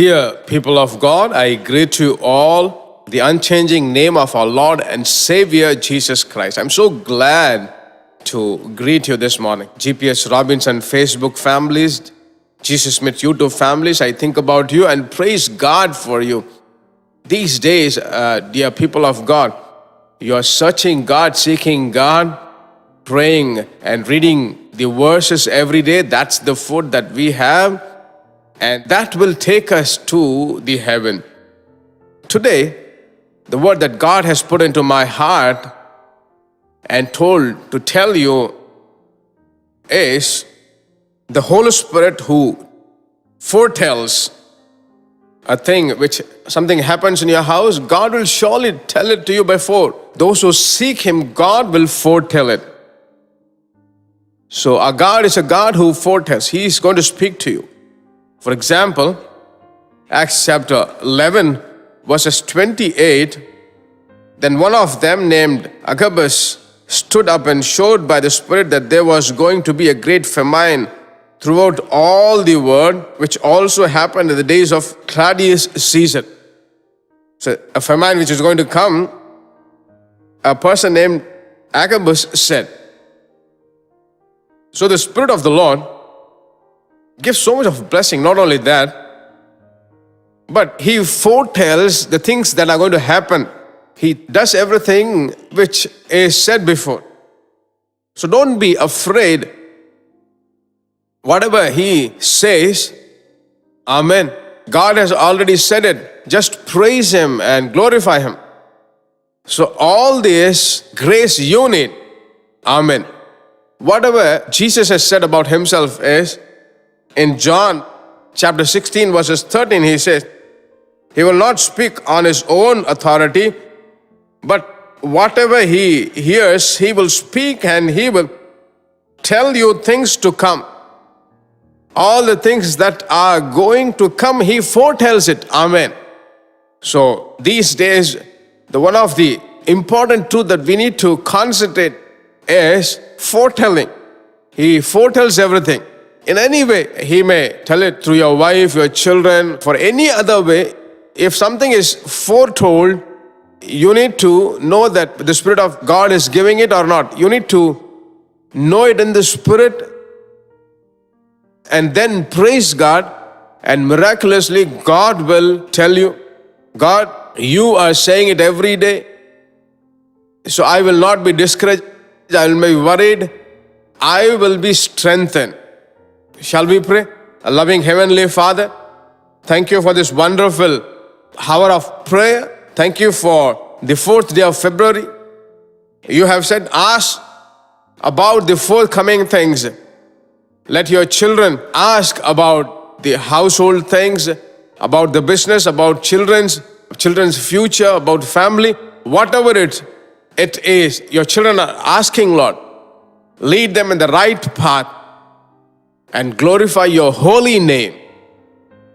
Dear people of God, I greet you all the unchanging name of our Lord and Savior Jesus Christ. I'm so glad to greet you this morning. GPS Robinson Facebook families, Jesus Smith YouTube families, I think about you and praise God for you. These days, dear people of God, you are searching God, seeking God, praying and reading the verses every day. That's the food that we have. And that will take us to the heaven. Today, the word that God has put into my heart and told to tell you is the Holy Spirit who foretells a thing which something happens in your house, God will surely tell it to you before. Those who seek Him, God will foretell it. So our God is a God who foretells. He is going to speak to you. For example, Acts chapter 11, verses 28, then one of them named Agabus stood up and showed by the Spirit that there was going to be a great famine throughout all the world, which also happened in the days of Claudius Caesar. So a famine which is going to come, a person named Agabus said. So the Spirit of the Lord gives so much of blessing. Not only that, but He foretells the things that are going to happen. He does everything which is said before. So don't be afraid. Whatever He says, Amen. God has already said it. Just praise Him and glorify Him. So all this grace you need, Amen. Whatever Jesus has said about Himself is, in John chapter 16 verses 13, He says, He will not speak on His own authority, but whatever He hears, He will speak and He will tell you things to come. All the things that are going to come, He foretells it. Amen. So these days, one of the important truth that we need to concentrate is foretelling. He foretells everything. In any way, He may tell it through your wife, your children, for any other way. If something is foretold, you need to know that the Spirit of God is giving it or not. You need to know it in the Spirit and then praise God, and miraculously God will tell you, God, you are saying it every day, so I will not be discouraged, I will not be worried, I will be strengthened. Shall we pray? A loving Heavenly Father, thank you for this wonderful hour of prayer. Thank you for the 4th day of February. You have said, ask about the forthcoming things. Let your children ask about the household things, about the business, about children's future, about family, whatever it is. Your children are asking, Lord, lead them in the right path and glorify your holy name.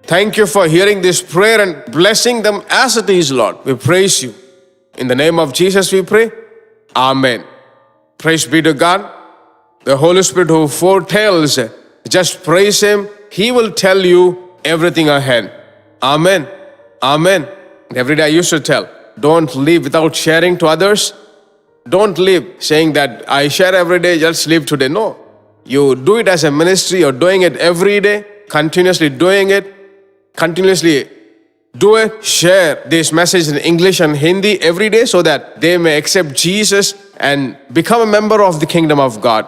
Thank you for hearing this prayer and blessing them as it is, Lord. We praise you. In the name of Jesus we pray. Amen. Praise be to God. The Holy Spirit who foretells, just praise Him. He will tell you everything ahead. Amen. Amen. Every day I used to tell, don't leave without sharing to others. Don't leave saying that I share every day, just leave today. No. You do it as a ministry. You're doing it every day, continuously doing it. Continuously do it. Share this message in English and Hindi every day so that they may accept Jesus and become a member of the kingdom of God.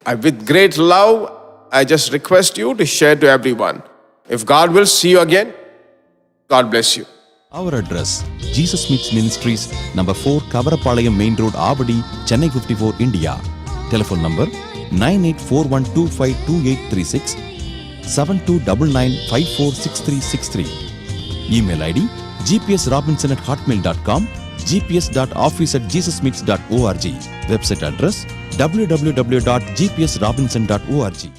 With great love, I just request you to share to everyone. If God will, see you again. God bless you. Our address, Jesus Smith Ministries, number 4, Kavarapalayam Main Road, Avadi, Chennai 54, India. Telephone number 9841252836, 7299546363. Email ID gpsrobinson@hotmail.com, gps.office@jesussmiths.org. Website address www.gpsrobinson.org.